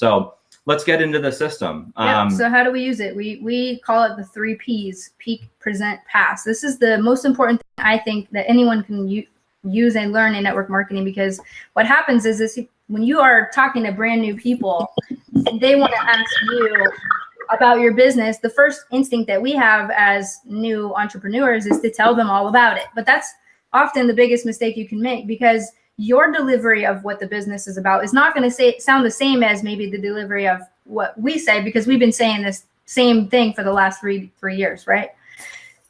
So let's get into the system. Yeah, so how do we use it? We call it the 3 Ps, peak, present, pass. This is the most important thing I think that anyone can use and learn in network marketing, because what happens is this: when you are talking to brand new people and they want to ask you about your business, the first instinct that we have as new entrepreneurs is to tell them all about it. But that's often the biggest mistake you can make, because your delivery of what the business is about is not going to sound the same as maybe the delivery of what we say, because we've been saying this same thing for the last three years, right?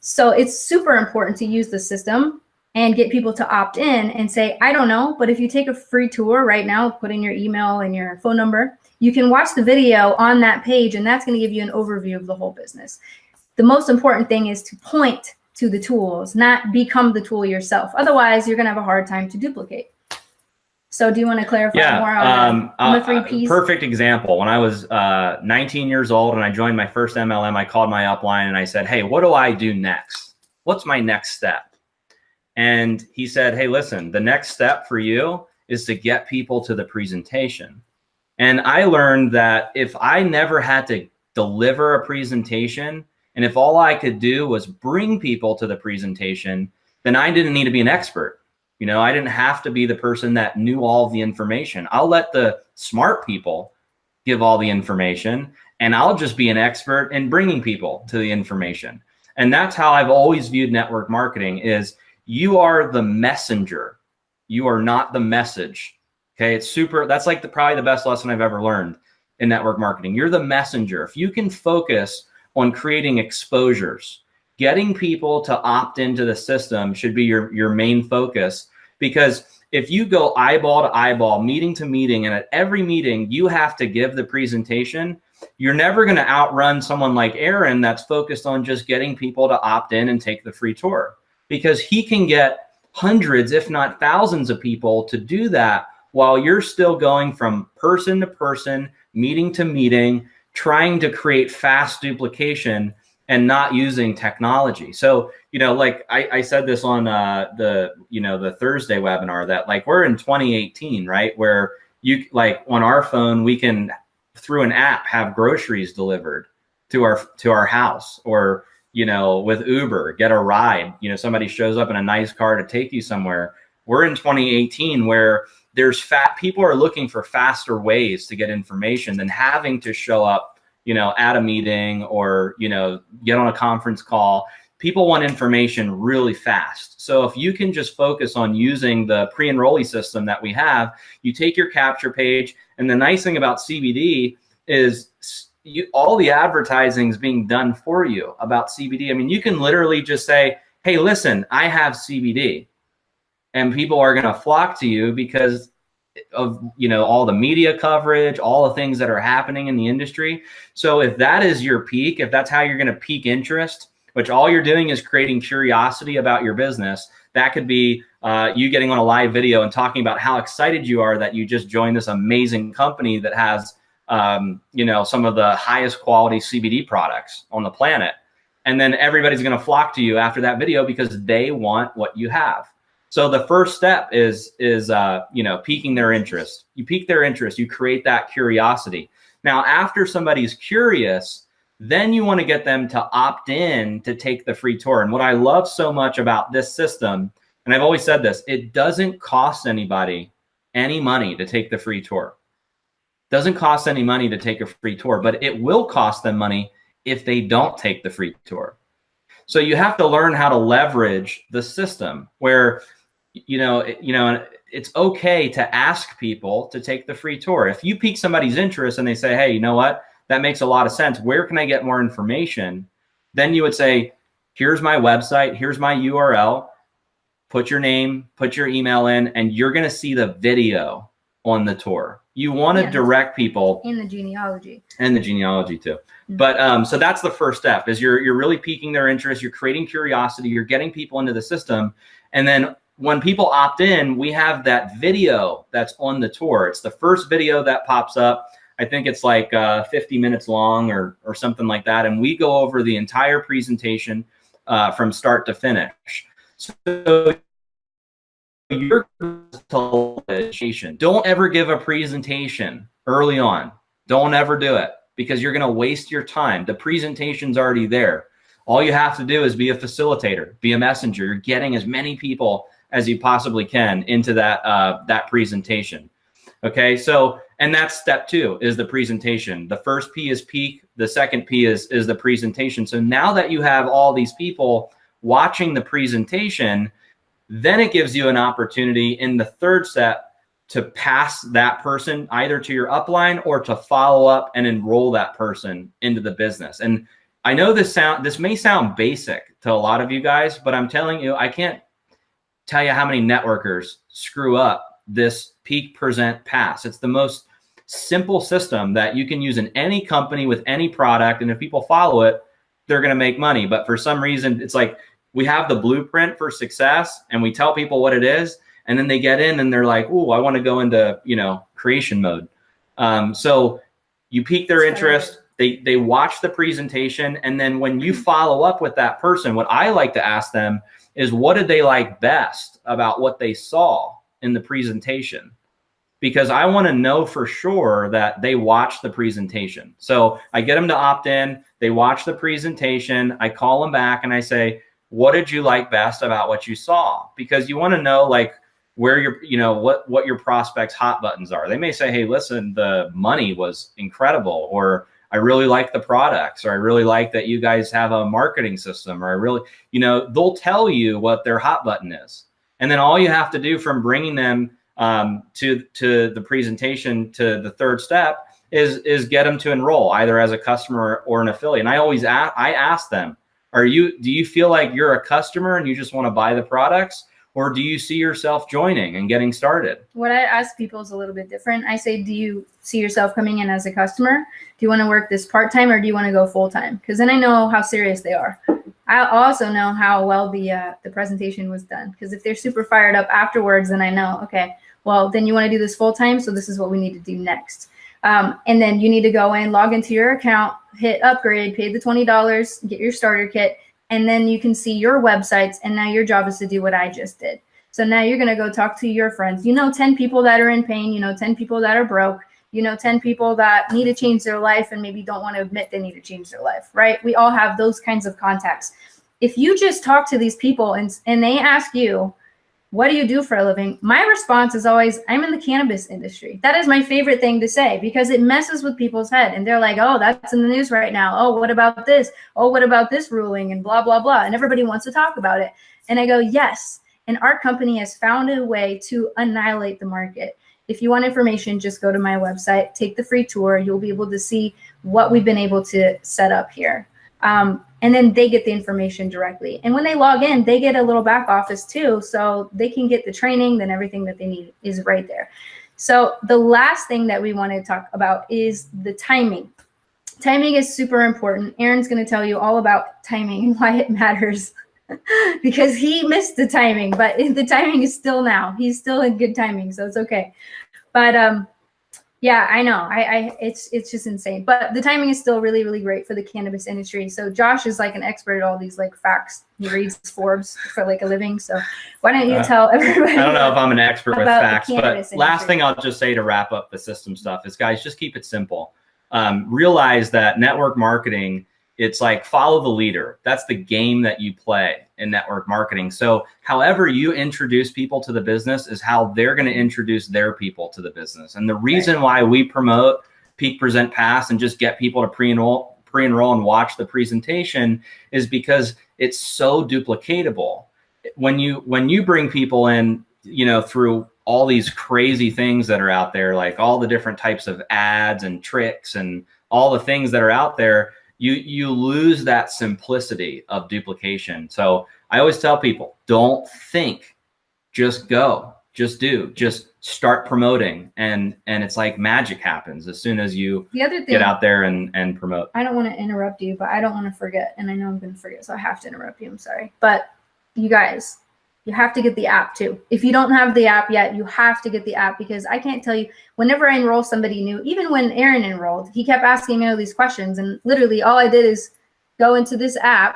So it's super important to use the system and get people to opt in and say, I don't know, but if you take a free tour right now, put in your email and your phone number, you can watch the video on that page, and that's going to give you an overview of the whole business. The most important thing is to point to the tools, not become the tool yourself. Otherwise, you're going to have a hard time to duplicate. So do you want to clarify more on the 3 Ps? Perfect example. When I was 19 years old and I joined my first MLM, I called my upline and I said, hey, what do I do next? What's my next step? And he said, hey, listen, the next step for you is to get people to the presentation. And I learned that if I never had to deliver a presentation, and if all I could do was bring people to the presentation, then I didn't need to be an expert. You know, I didn't have to be the person that knew all of the information. I'll let the smart people give all the information, and I'll just be an expert in bringing people to the information. And that's how I've always viewed network marketing: is you are the messenger. You are not the message. Okay, it's super. That's like probably the best lesson I've ever learned in network marketing. You're the messenger. If you can focus on creating exposures, getting people to opt into the system should be your main focus. Because if you go eyeball to eyeball, meeting to meeting, and at every meeting you have to give the presentation, you're never going to outrun someone like Aaron that's focused on just getting people to opt in and take the free tour, because he can get hundreds, if not thousands of people to do that, while you're still going from person to person, meeting to meeting, trying to create fast duplication and not using technology. So, you know, like I said this on the Thursday webinar, that like we're in 2018, right? Where you, like on our phone, we can through an app have groceries delivered to our house, or, you know, with Uber, get a ride, you know, somebody shows up in a nice car to take you somewhere. We're in 2018 where people are looking for faster ways to get information than having to show up, you know, at a meeting or, you know, get on a conference call. People want information really fast. So if you can just focus on using the pre-enrollee system that we have, you take your capture page. And the nice thing about CBD is all the advertising is being done for you about CBD. I mean, you can literally just say, hey, listen, I have CBD. And people are going to flock to you because of, you know, all the media coverage, all the things that are happening in the industry. So if that is your peak, if that's how you're going to pique interest, which all you're doing is creating curiosity about your business, that could be you getting on a live video and talking about how excited you are that you just joined this amazing company that has, you know, some of the highest quality CBD products on the planet. And then everybody's going to flock to you after that video because they want what you have. So the first step is you know, piquing their interest. You pique their interest, you create that curiosity. Now, after somebody's curious, then you want to get them to opt in to take the free tour. And what I love so much about this system, and I've always said this, it doesn't cost anybody any money to take the free tour. It doesn't cost any money to take a free tour, but it will cost them money if they don't take the free tour. So you have to learn how to leverage the system where, you know, it's okay to ask people to take the free tour. If you pique somebody's interest and they say, hey, you know what, that makes a lot of sense. Where can I get more information? Then you would say, here's my website, here's my URL, put your name, put your email in, and you're going to see the video on the tour. You want to direct people in the genealogy. And the genealogy too. Mm-hmm. But so that's the first step, is you're really piquing their interest, you're creating curiosity, you're getting people into the system. And then when people opt in, we have that video that's on the tour. It's the first video that pops up. I think it's like 50 minutes long or something like that. And we go over the entire presentation from start to finish. So your presentation, don't ever give a presentation early on. Don't ever do it, because you're going to waste your time. The presentation's already there. All you have to do is be a facilitator, be a messenger. You're getting as many people as you possibly can into that presentation. Okay, so, and that's step 2 is the presentation. The first P is peak. The second P is the presentation. So now that you have all these people watching the presentation, then it gives you an opportunity in the third step to pass that person either to your upline or to follow up and enroll that person into the business. And I know this may sound basic to a lot of you guys, but I'm telling you, I can't tell you how many networkers screw up this peak, present, pass. It's the most simple system that you can use in any company with any product. And if people follow it, they're going to make money. But for some reason, it's like we have the blueprint for success and we tell people what it is. And then they get in and they're like, "Ooh, I want to go into, creation mode." So you pique their interest. They watch the presentation. And then when you follow up with that person, what I like to ask them is, what did they like best about what they saw in the presentation? Because I want to know for sure that they watched the presentation. So I get them to opt in. They watch the presentation. I call them back and I say, "What did you like best about what you saw?" Because you want to know, like, where what your prospects' hot buttons are. They may say, "Hey, listen, the money was incredible," or "I really like the products," or "I really like that you guys have a marketing system," or "I really," they'll tell you what their hot button is. And then all you have to do from bringing them to the presentation to the third step is get them to enroll either as a customer or an affiliate. And I ask them, do you feel like you're a customer and you just want to buy the products? Or do you see yourself joining and getting started? What I ask people is a little bit different. I say, do you see yourself coming in as a customer? Do you want to work this part-time or do you want to go full-time? Because then I know how serious they are. I also know how well the presentation was done. Because if they're super fired up afterwards, then I know, okay, well, then you want to do this full-time, so this is what we need to do next. And then you need to go in, log into your account, hit upgrade, pay the $20, get your starter kit, and then you can see your websites, and now your job is to do what I just did. So now you're going to go talk to your friends. 10 people that are in pain, 10 people that are broke, 10 people that need to change their life and maybe don't want to admit they need to change their life, right? We all have those kinds of contacts. If you just talk to these people and they ask you, "What do you do for a living?" My response is always, "I'm in the cannabis industry." That is my favorite thing to say because it messes with people's head. And they're like, "Oh, that's in the news right now. Oh, what about this? Oh, what about this ruling?" And blah, blah, blah. And everybody wants to talk about it. And I go, yes. And our company has found a way to annihilate the market. If you want information, just go to my website, take the free tour. You'll be able to see what we've been able to set up here. And then they get the information directly. And when they log in, they get a little back office too. So they can get the training, then everything that they need is right there. So the last thing that we want to talk about is the timing. Timing is super important. Aaron's going to tell you all about timing and why it matters because he missed the timing, but the timing is still now. He's still in good timing, so it's okay. But yeah, I know. It's just insane. But the timing is still really, really great for the cannabis industry. So Josh is like an expert at all these like facts. He reads Forbes for like a living. So why don't you tell everybody? I don't know if I'm an expert with facts, but industry. Last thing I'll just say to wrap up the system stuff is, guys, just keep it simple. Realize that network marketing, it's like follow the leader. That's the game that you play in network marketing. So however you introduce people to the business is how they're going to introduce their people to the business. And the reason why we promote Peak, Present, Pass and just get people to pre-enroll and watch the presentation is because it's so duplicatable. When you bring people in, through all these crazy things that are out there, like all the different types of ads and tricks and all the things that are out there, you lose that simplicity of duplication. So I always tell people, don't think, just go, just do, just start promoting. And it's like magic happens as soon as you get out there and promote. I don't want to interrupt you, but I don't want to forget. And I know I'm going to forget, so I have to interrupt you. I'm sorry. But you guys, you have to get the app too. If you don't have the app yet, you have to get the app because I can't tell you, whenever I enroll somebody new, even when Aaron enrolled, he kept asking me all these questions. And literally all I did is go into this app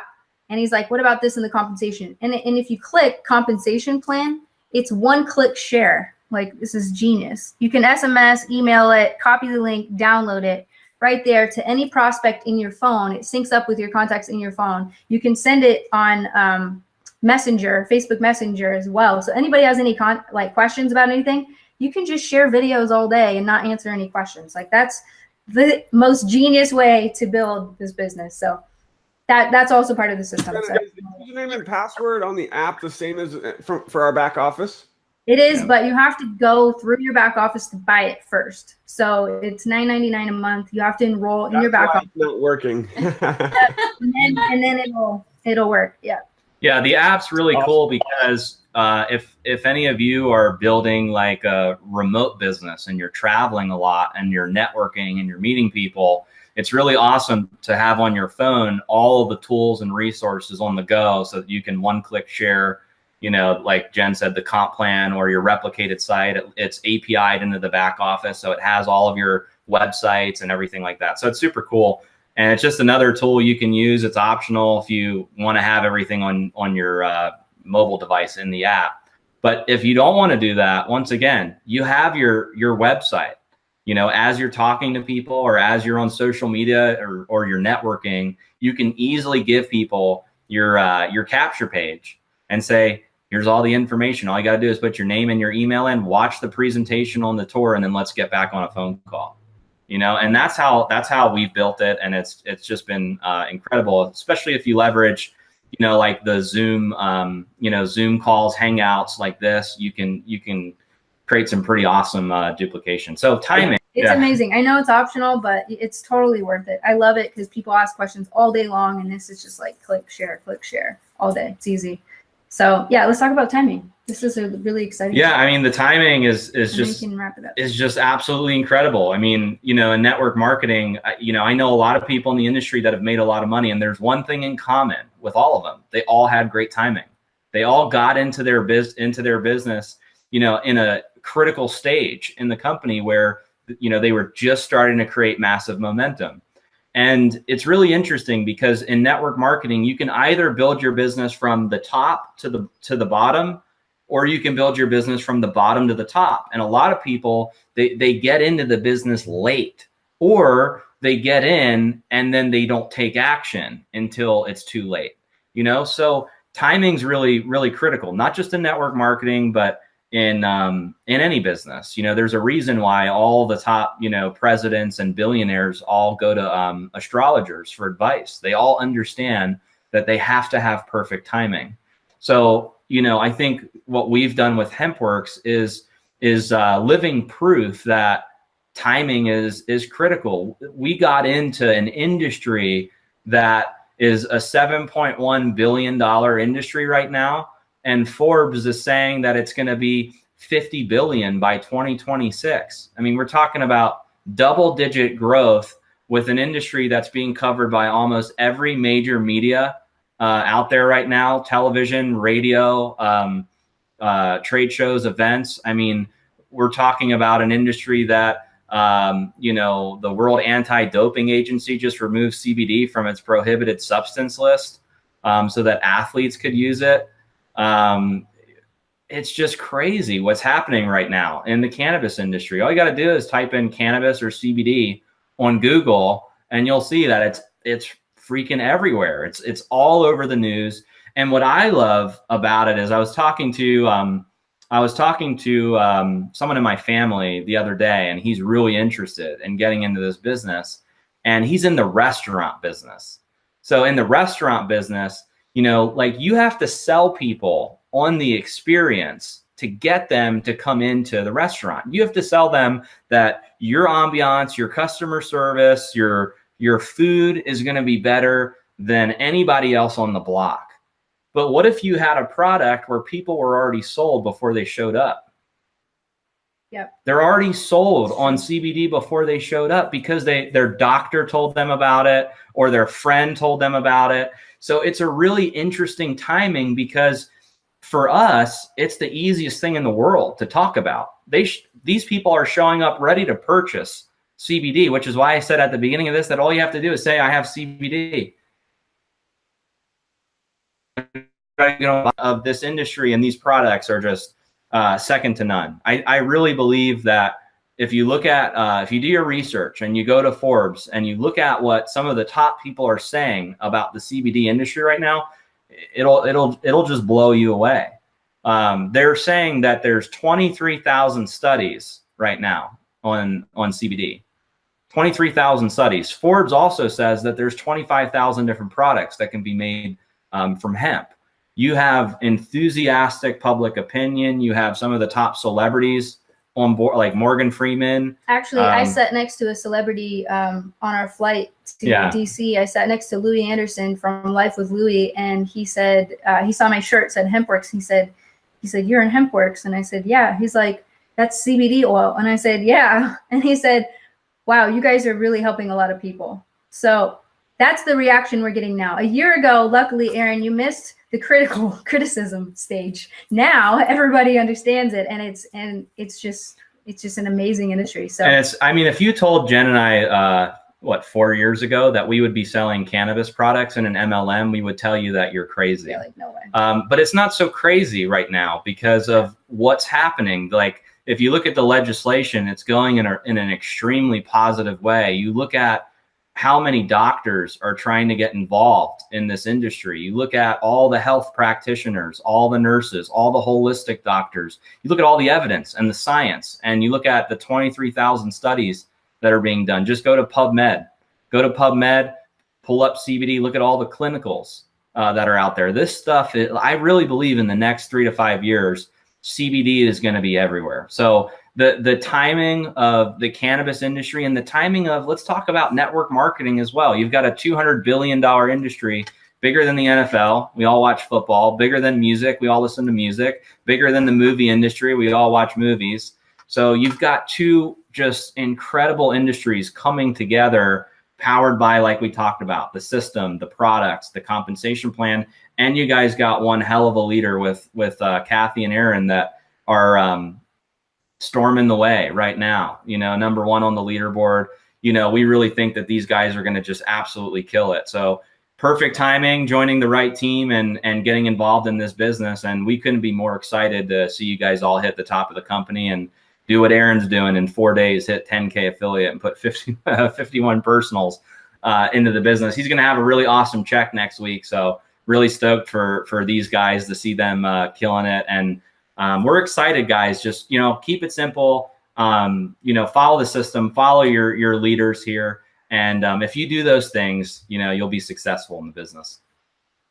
and he's like, "What about this in the compensation?" And if you click compensation plan, it's one-click share. Like, this is genius. You can SMS, email it, copy the link, download it right there to any prospect in your phone. It syncs up with your contacts in your phone. You can send it on Messenger, Facebook Messenger as well. So anybody has any questions about anything, you can just share videos all day and not answer any questions. Like, that's the most genius way to build this business. So that's also part of the system. So, is the username and password on the app the same as for our back office? it is, but you have to go through your back office to buy it first. So it's $9.99 a month. You have to enroll in your back office. It's not working. and then it'll work. Yeah. Yeah, the app's really cool because if any of you are building like a remote business and you're traveling a lot and you're networking and you're meeting people, it's really awesome to have on your phone all of the tools and resources on the go so that you can one-click share, you know, like Jen said, the comp plan or your replicated site. It's API'd into the back office, so it has all of your websites and everything like that. So it's super cool. And it's just another tool you can use. It's optional if you want to have everything on your mobile device in the app. But if you don't want to do that, once again, you have your website. You know, as you're talking to people or as you're on social media or you're networking, you can easily give people your capture page and say, here's all the information. All you got to do is put your name and your email in, watch the presentation on the tour, and then let's get back on a phone call. You know, and that's how we've built it, and it's just been incredible, especially if you leverage, you know, like the Zoom, Zoom calls, Hangouts like this. You can create some pretty awesome duplication. So timing. It's amazing. I know it's optional, but it's totally worth it. I love it because people ask questions all day long, and this is just like click share all day. It's easy. So yeah, let's talk about timing. This is a really exciting. Yeah, I mean, the timing is just absolutely incredible. I mean, you know, in network marketing, you know, I know a lot of people in the industry that have made a lot of money, and there's one thing in common with all of them: they all had great timing. They all got into their business, you know, in a critical stage in the company where, you know, they were just starting to create massive momentum. And it's really interesting because in network marketing, you can either build your business from the top to the bottom, or you can build your business from the bottom to the top. And a lot of people, they get into the business late, or they get in and then they don't take action until it's too late. You know, so timing's really, really critical, not just in network marketing, but in any business. You know, there's a reason why all the top, you know, presidents and billionaires all go to astrologers for advice. They all understand that they have to have perfect timing. So, you know, I think what we've done with HempWorx is living proof that timing is critical. We got into an industry that is a $7.1 billion industry right now. And Forbes is saying that it's going to be 50 billion by 2026. I mean, we're talking about double-digit growth with an industry that's being covered by almost every major media out there right now: television, radio, trade shows, events. I mean, we're talking about an industry that, you know, the World Anti-Doping Agency just removed CBD from its prohibited substance list so that athletes could use it. It's just crazy what's happening right now in the cannabis industry. All you got to do is type in cannabis or CBD on Google, and you'll see that it's freaking everywhere. It's all over the news. And what I love about it is I was talking to someone in my family the other day, and he's really interested in getting into this business, and he's in the restaurant business. So in the restaurant business, you know, like, you have to sell people on the experience to get them to come into the restaurant. You have to sell them that your ambiance, your customer service, your food is going to be better than anybody else on the block. But what if you had a product where people were already sold before they showed up? Yep. They're already sold on CBD before they showed up because their doctor told them about it or their friend told them about it. So it's a really interesting timing because for us, it's the easiest thing in the world to talk about. These people are showing up ready to purchase CBD, which is why I said at the beginning of this that all you have to do is say, I have CBD. You know, of this industry, and these products are just second to none. I really believe that if you look at, if you do your research and you go to Forbes and you look at what some of the top people are saying about the CBD industry right now, it'll just blow you away. They're saying that there's 23,000 studies right now on CBD. 23,000 studies. Forbes also says that there's 25,000 different products that can be made from hemp. You have enthusiastic public opinion. You have some of the top celebrities on board, like Morgan Freeman. Actually, I sat next to a celebrity on our flight to DC. I sat next to Louis Anderson from Life with Louis, and he said he saw my shirt, said HempWorx. He said, "You're in HempWorx," and I said, "Yeah." He's like, "That's CBD oil," and I said, "Yeah," and he said, "Wow, you guys are really helping a lot of people." So that's the reaction we're getting now. A year ago, luckily, Aaron, you missed the criticism stage. Now everybody understands it, and it's just an amazing industry. So, and I mean, if you told Jen and I, 4 years ago that we would be selling cannabis products in an MLM, we would tell you that you're crazy. Yeah, like, no way. But it's not so crazy right now because of what's happening. Like, if you look at the legislation, it's going in an extremely positive way. You look at how many doctors are trying to get involved in this industry. You look at all the health practitioners, all the nurses, all the holistic doctors. You look at all the evidence and the science, and you look at the 23,000 studies that are being done. Just go to PubMed. Go to PubMed, pull up CBD, look at all the clinicals that are out there. This stuff, I really believe in the next 3 to 5 years, CBD is going to be everywhere. So the timing of the cannabis industry and the timing of, let's talk about network marketing as well. You've got a $200 billion industry, bigger than the NFL. We all watch football. Bigger than music. We all listen to music. Bigger than the movie industry. We all watch movies. So you've got two just incredible industries coming together, powered by, like we talked about, the system, the products, the compensation plan. And you guys got one hell of a leader with Kathy and Aaron that are storming the way right now, number one on the leaderboard. We really think that these guys are going to just absolutely kill it. So perfect timing, joining the right team and getting involved in this business. And we couldn't be more excited to see you guys all hit the top of the company and do what Aaron's doing in 4 days, hit 10K affiliate and put 51 personals into the business. He's going to have a really awesome check next week. So really stoked for these guys to see them killing it. And we're excited, guys. Just, keep it simple. Follow the system, follow your leaders here. And if you do those things, you'll be successful in the business.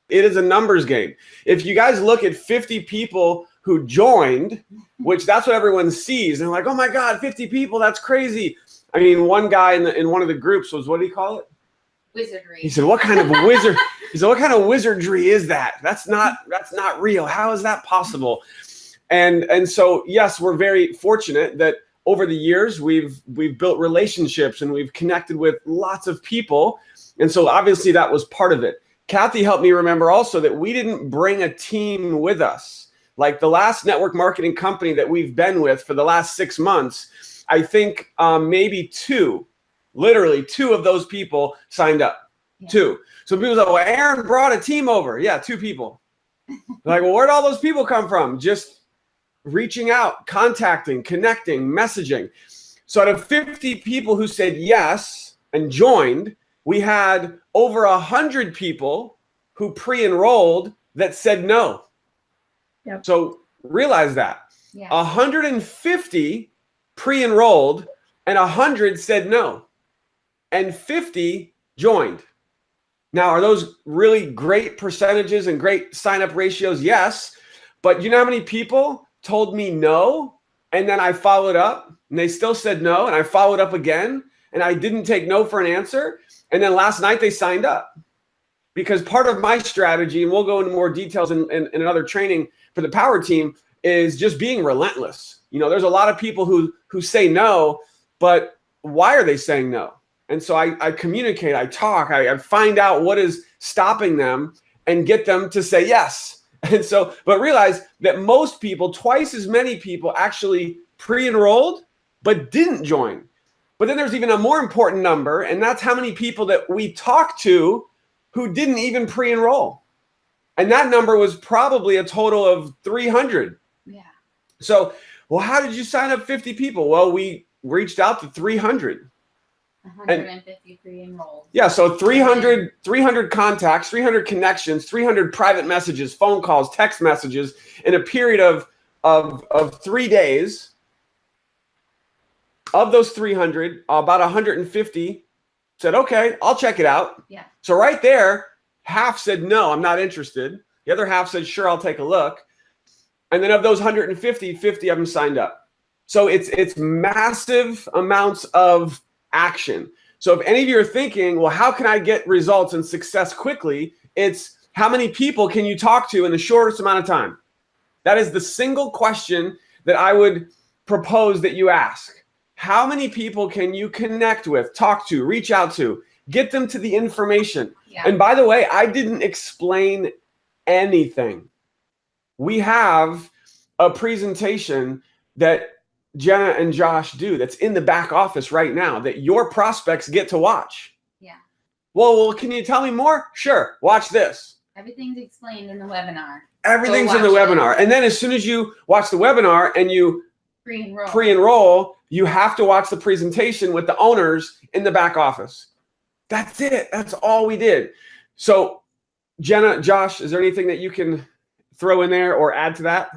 It is a numbers game. If you guys look at 50 people who joined, which that's what everyone sees, and they're like, oh my God, 50 people, that's crazy. I mean, one guy in one of the groups was, what did he call it? Wizardry. He said, what kind of wizard? He said, what kind of wizardry is that? That's not real. How is that possible? And so, yes, we're very fortunate that over the years we've built relationships and we've connected with lots of people. And so obviously that was part of it. Kathy helped me remember also that we didn't bring a team with us. Like the last network marketing company that we've been with for the last 6 months, I think maybe literally two of those people signed up. Yeah. 2. So people say, well, Aaron brought a team over. Yeah, 2 people. Like, well, where'd all those people come from? Just reaching out, contacting, connecting, messaging. So out of 50 people who said yes and joined, we had over 100 people who pre-enrolled that said no. Yep. So realize that. Yeah. 150 pre-enrolled and 100 said no. And 50 joined. Now, are those really great percentages and great sign-up ratios? Yes. But you know how many people told me no, and then I followed up, and they still said no, and I followed up again, and I didn't take no for an answer, and then last night they signed up. Because part of my strategy, and we'll go into more details in another training for the power team, is just being relentless. There's a lot of people who say no, but why are they saying no? And so I communicate, I talk, I find out what is stopping them and get them to say yes. And so, but realize that most people, twice as many people actually pre-enrolled, but didn't join. But then there's even a more important number, and that's how many people that we talked to who didn't even pre-enroll. And that number was probably a total of 300. Yeah. So, well, how did you sign up 50 people? Well, we reached out to 300. 150 pre-enrolled. Yeah, so 300 contacts, 300 connections, 300 private messages, phone calls, text messages in a period of 3 days. Of those 300, about 150 said, okay, I'll check it out. Yeah. So right there, half said, no, I'm not interested. The other half said, sure, I'll take a look. And then of those 150, 50 of them signed up. So it's massive amounts of action. So if any of you are thinking, well, how can I get results and success quickly? It's how many people can you talk to in the shortest amount of time? That is the single question that I would propose that you ask. How many people can you connect with, talk to, reach out to, get them to the information? Yeah. And by the way, I didn't explain anything. We have a presentation that Jenna and Josh do that's in the back office right now that your prospects get to watch. Yeah. Well, can you tell me more? Sure. Watch this. Everything's explained in the webinar. Everything's in the webinar. And then as soon as you watch the webinar and you pre-enroll, you have to watch the presentation with the owners in the back office. That's it. That's all we did. So Jenna, Josh, is there anything that you can throw in there or add to that?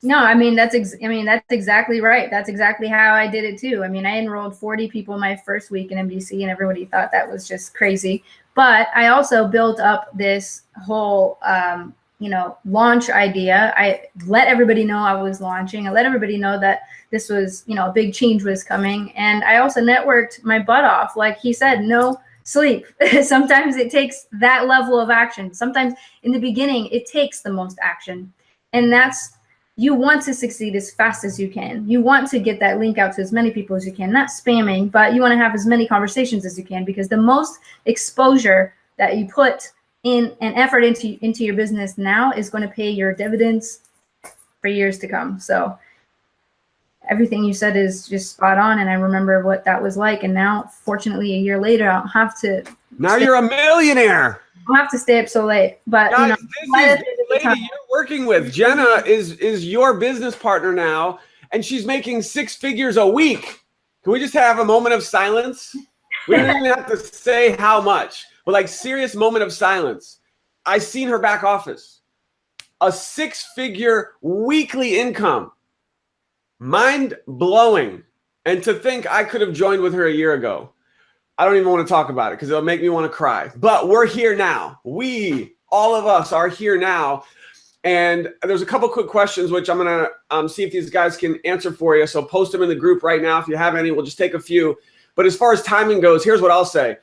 No, I mean, that's exactly right. That's exactly how I did it too. I mean, I enrolled 40 people my first week in MDC and everybody thought that was just crazy. But I also built up this whole, launch idea. I let everybody know I was launching. I let everybody know that this was, a big change was coming. And I also networked my butt off. Like he said, no sleep. Sometimes it takes that level of action. Sometimes in the beginning, it takes the most action. And you want to succeed as fast as you can. You want to get that link out to as many people as you can, not spamming, but you want to have as many conversations as you can, because the most exposure that you put in an effort into your business now is going to pay your dividends for years to come. So everything you said is just spot on. And I remember what that was like. And now, fortunately, a year later, I don't have to. Now you're a millionaire. I don't have to stay up so late. But guys, this is the lady you're working with. Jenna is your business partner now, and she's making 6 figures a week. Can we just have a moment of silence? We don't even have to say how much, but like serious moment of silence. I seen her back office. A 6-figure weekly income. Mind blowing. And to think I could have joined with her a year ago. I don't even want to talk about it because it'll make me want to cry. But we're here now. All of us are here now. And there's a couple quick questions, which I'm going to see if these guys can answer for you. So post them in the group right now. If you have any, we'll just take a few. But as far as timing goes, here's what I'll say.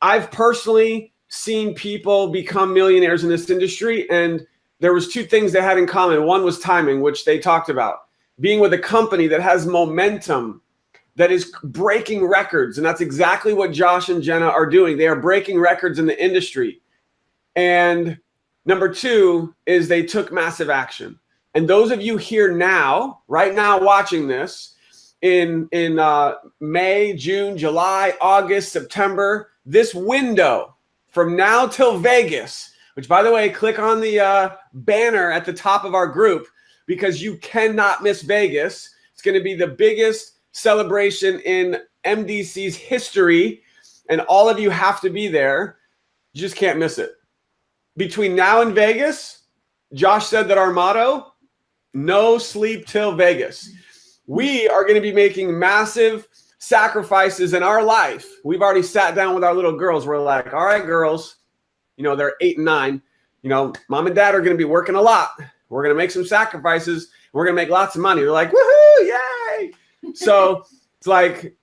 I've personally seen people become millionaires in this industry. And there was 2 things they had in common. One was timing, which they talked about. Being with a company that has momentum, that is breaking records. And that's exactly what Josh and Jenna are doing. They are breaking records in the industry. And number 2 is they took massive action. And those of you here now, right now watching this, in May, June, July, August, September, this window from now till Vegas, which, by the way, click on the banner at the top of our group because you cannot miss Vegas. It's going to be the biggest celebration in MDC's history, and all of you have to be there. You just can't miss it. Between now and Vegas, Josh said that our motto, no sleep till Vegas. We are going to be making massive sacrifices in our life. We've already sat down with our little girls. We're like, all right, girls, they're 8 and 9. Mom and dad are going to be working a lot. We're going to make some sacrifices. We're going to make lots of money. They're like, woohoo, yay. So it's like,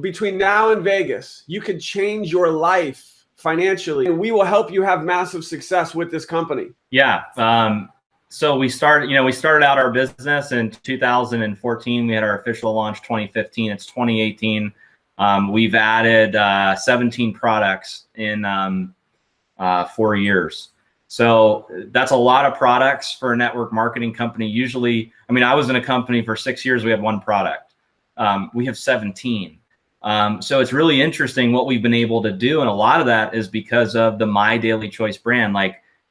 between now and Vegas, you could change your life financially, and we will help you have massive success with this company. Yeah. So we started out our business in 2014. We had our official launch 2015. It's 2018. We've added 17 products in 4 years. So that's a lot of products for a network marketing company. Usually, I was in a company for 6 years. We had 1 product. We have 17. So it's really interesting what we've been able to do. And a lot of that is because of the My Daily Choice brand.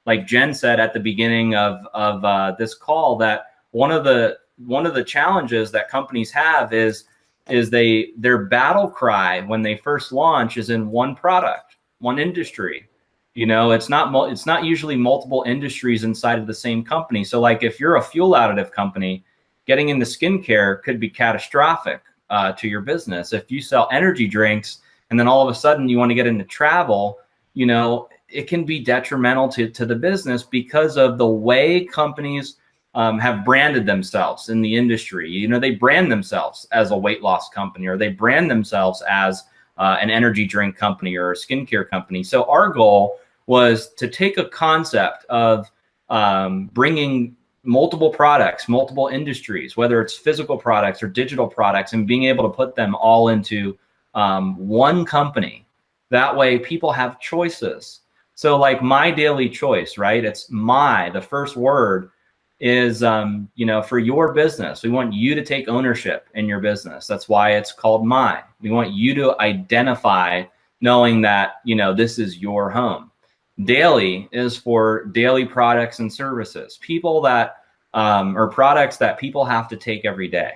Like Jen said at the beginning of this call, that one of the challenges that companies have is their battle cry when they first launch is in one product, one industry. You know, it's not usually multiple industries inside of the same company. So like if you're a fuel additive company, getting into skincare could be catastrophic to your business. If you sell energy drinks and then all of a sudden you want to get into travel, you know, it can be detrimental to the business because of the way companies have branded themselves in the industry. You know, they brand themselves as a weight loss company, or they brand themselves as an energy drink company or a skincare company. So our goal was to take a concept of bringing multiple products, multiple industries, whether it's physical products or digital products, and being able to put them all into one company. That way people have choices. So like My Daily Choice, right? It's the first word is, you know, for your business. We want you to take ownership in your business. That's why it's called My. We want you to identify knowing that, you know, this is your home. Daily is for daily products and services, people that, or products that people have to take every day.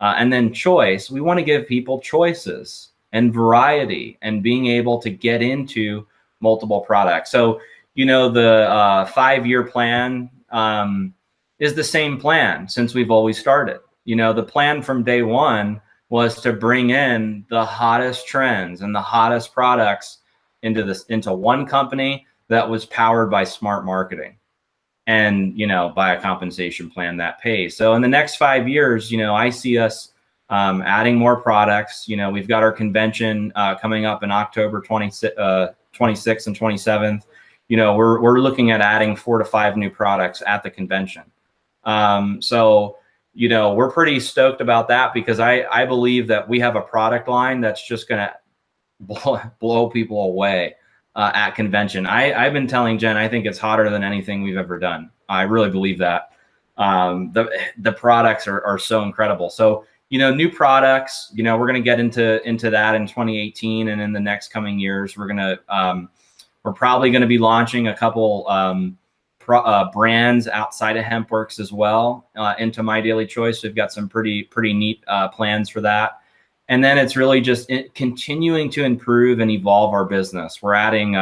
And then choice, we want to give people choices and variety and being able to get into multiple products. So, you know, the 5-year plan is the same plan since we've always started. You know, the plan from day one was to bring in the hottest trends and the hottest products into one company that was powered by smart marketing and, you know, by a compensation plan that pays. So in the next 5 years, you know, I see us adding more products. You know, we've got our convention coming up in October 26th and 27th. You know, we're looking at adding 4 to 5 new products at the convention. So, you know, we're pretty stoked about that because I believe that we have a product line that's just going to blow people away at convention. I've been telling Jen, I think it's hotter than anything we've ever done. I really believe that. The products are so incredible. So, you know, new products, you know, we're going to get into that in 2018, and in the next coming years, we're probably going to be launching a couple brands outside of HempWorx as well into My Daily Choice. We've got some pretty neat plans for that. And then it's really just continuing to improve and evolve our business. We're adding,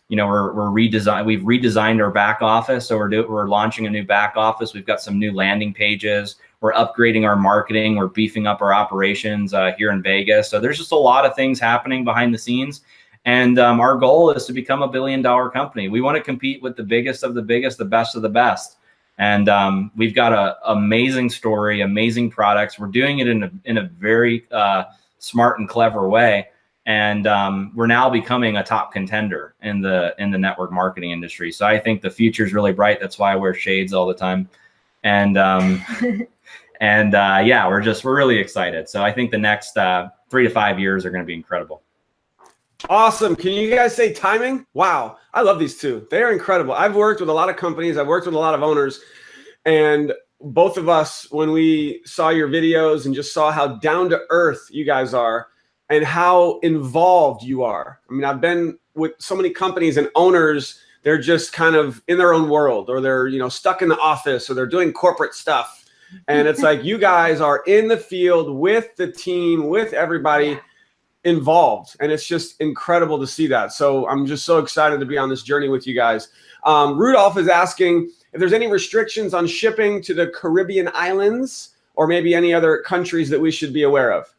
you know, we've redesigned our back office. So we're launching a new back office. We've got some new landing pages. We're upgrading our marketing. We're beefing up our operations here in Vegas. So there's just a lot of things happening behind the scenes. And our goal is to become a $1 billion company. We want to compete with the biggest of the biggest, the best of the best. And we've got an amazing story, amazing products. We're doing it in a very smart and clever way. And we're now becoming a top contender in the network marketing industry. So I think the future is really bright. That's why I wear shades all the time. And yeah, we're really excited. So I think the next 3 to 5 years are going to be incredible. Awesome. Can you guys say timing? Wow. I love these two. They're incredible. I've worked with a lot of companies. I've worked with a lot of owners, and both of us, when we saw your videos and just saw how down to earth you guys are and how involved you are. I mean, I've been with so many companies and owners, they're just kind of in their own world, or they're, you know, stuck in the office, or they're doing corporate stuff. And it's like, you guys are in the field with the team, with everybody involved, and it's just incredible to see that. So I'm just so excited to be on this journey with you guys. Rudolph is asking if there's any restrictions on shipping to the Caribbean islands or maybe any other countries that we should be aware of.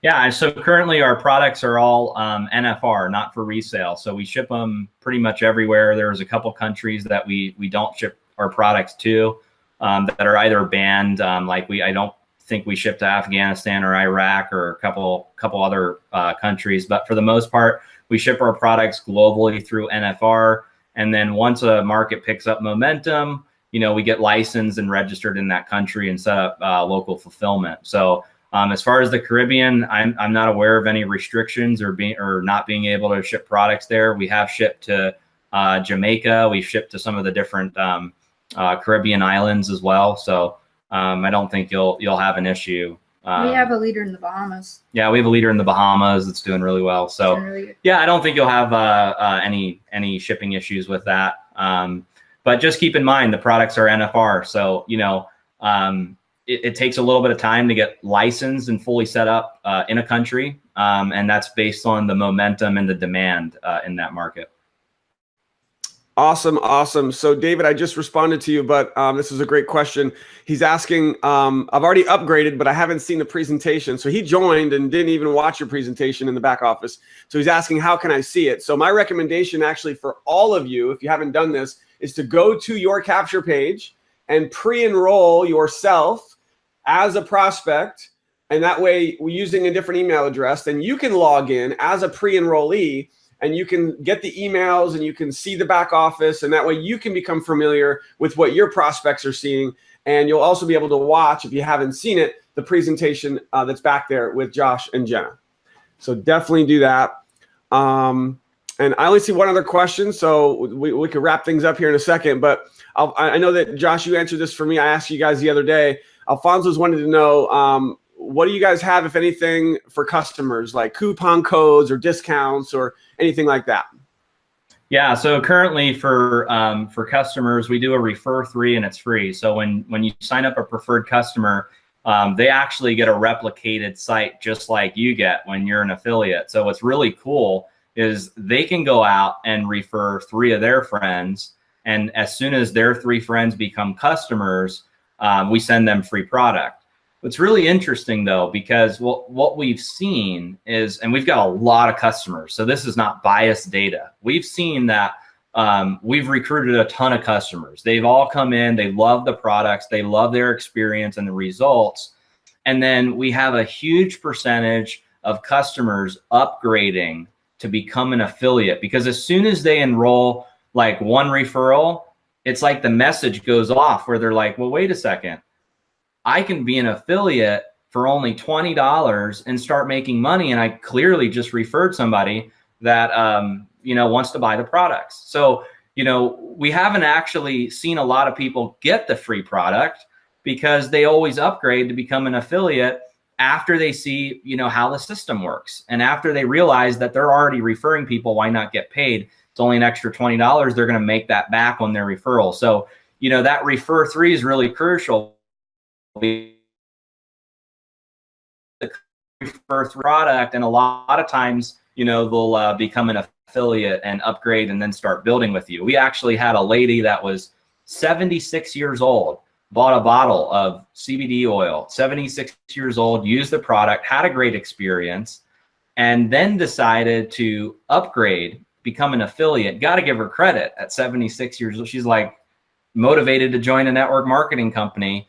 Yeah, so currently our products are all NFR, not for resale. So we ship them pretty much everywhere. There's a couple countries that we don't ship our products to that are either banned, like I don't think we ship to Afghanistan or Iraq or a couple other countries. But for the most part, we ship our products globally through NFR. And then once a market picks up momentum, you know, we get licensed and registered in that country and set up local fulfillment. So as far as the Caribbean, I'm not aware of any restrictions or not being able to ship products there. We have shipped to Jamaica. We've shipped to some of the different Caribbean islands as well. So I don't think you'll have an issue. We have a leader in the Bahamas. Yeah, we have a leader in the Bahamas that's doing really well. So yeah, I don't think you'll have any shipping issues with that. But just keep in mind the products are NFR. So, you know, it takes a little bit of time to get licensed and fully set up in a country. And that's based on the momentum and the demand in that market. Awesome. Awesome. So David, I just responded to you, but this is a great question. He's asking, I've already upgraded, but I haven't seen the presentation. So he joined and didn't even watch your presentation in the back office. So he's asking, how can I see it? So my recommendation actually for all of you, if you haven't done this, is to go to your capture page and pre-enroll yourself as a prospect. And that way, we're using a different email address, then you can log in as a pre-enrollee and you can get the emails and you can see the back office. And that way you can become familiar with what your prospects are seeing. And you'll also be able to watch, if you haven't seen it, the presentation that's back there with Josh and Jenna. So definitely do that. And I only see one other question, so we could wrap things up here in a second. But I know that, Josh, you answered this for me. I asked you guys the other day. Alfonso's wanted to know, what do you guys have, if anything, for customers, like coupon codes or discounts or anything like that? Yeah, so currently for customers, we do a refer 3 and it's free. So when you sign up a preferred customer, they actually get a replicated site just like you get when you're an affiliate. So what's really cool is they can go out and refer 3 of their friends. And as soon as their 3 friends become customers, we send them free product. What's really interesting though, because what we've seen is, and we've got a lot of customers, so this is not biased data. We've seen that we've recruited a ton of customers. They've all come in, they love the products, they love their experience and the results. And then we have a huge percentage of customers upgrading to become an affiliate, because as soon as they enroll like one referral, it's like the message goes off where they're like, well, wait a second. I can be an affiliate for only $20 and start making money. And I clearly just referred somebody that, you know, wants to buy the products. So, you know, we haven't actually seen a lot of people get the free product because they always upgrade to become an affiliate after they see, you know, how the system works. And after they realize that they're already referring people, why not get paid? It's only an extra $20. They're going to make that back on their referral. So, you know, that refer 3 is really crucial. We refer product, and a lot of times, you know, they'll become an affiliate and upgrade and then start building with you. We actually had a lady that was 76 years old, bought a bottle of CBD oil, 76 years old, used the product, had a great experience, and then decided to upgrade, become an affiliate. Got to give her credit. At 76 years old, she's like motivated to join a network marketing company.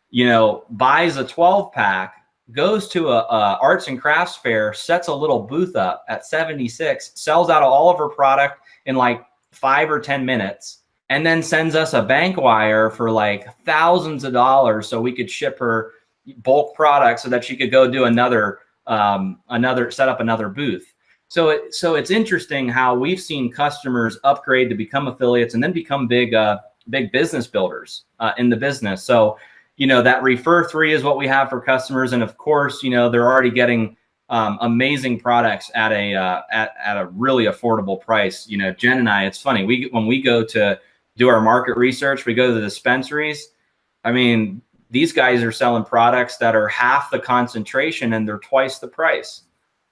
You know, buys a 12-pack, goes to a arts and crafts fair, sets a little booth up at 76, sells out all of her product in like 5 or 10 minutes, and then sends us a bank wire for like thousands of dollars so we could ship her bulk product so that she could go do set up another booth. So it's interesting how we've seen customers upgrade to become affiliates and then become big business builders in the business. So, you know, that refer 3 is what we have for customers. And of course, you know, they're already getting amazing products at a really affordable price. You know, Jen and I, it's funny, when we go to do our market research, we go to the dispensaries. I mean, these guys are selling products that are half the concentration and they're twice the price,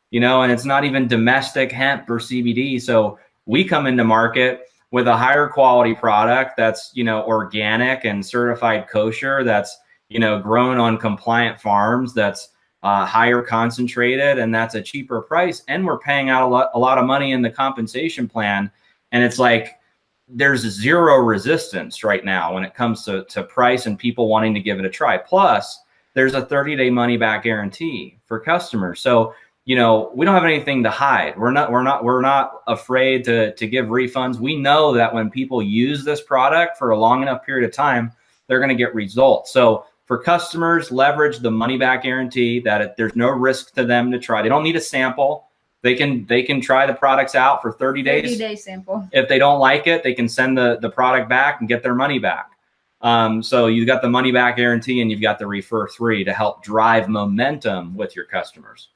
you know, and it's not even domestic hemp or CBD. So we come into market with a higher quality product that's, you know, organic and certified kosher, that's, you know, grown on compliant farms, that's higher concentrated, and that's a cheaper price. And we're paying out a lot of money in the compensation plan. And it's like, there's zero resistance right now when it comes to price and people wanting to give it a try. Plus, there's a 30-day money back guarantee for customers. So, you know, we don't have anything to hide. We're not afraid to give refunds. We know that when people use this product for a long enough period of time, they're going to get results. So for customers, leverage the money back guarantee, that there's no risk to them to try. They don't need a sample. They can try the products out for 30 days. 30-day sample. If they don't like it, they can send the product back and get their money back. So you've got the money back guarantee and you've got the refer 3 to help drive momentum with your customers.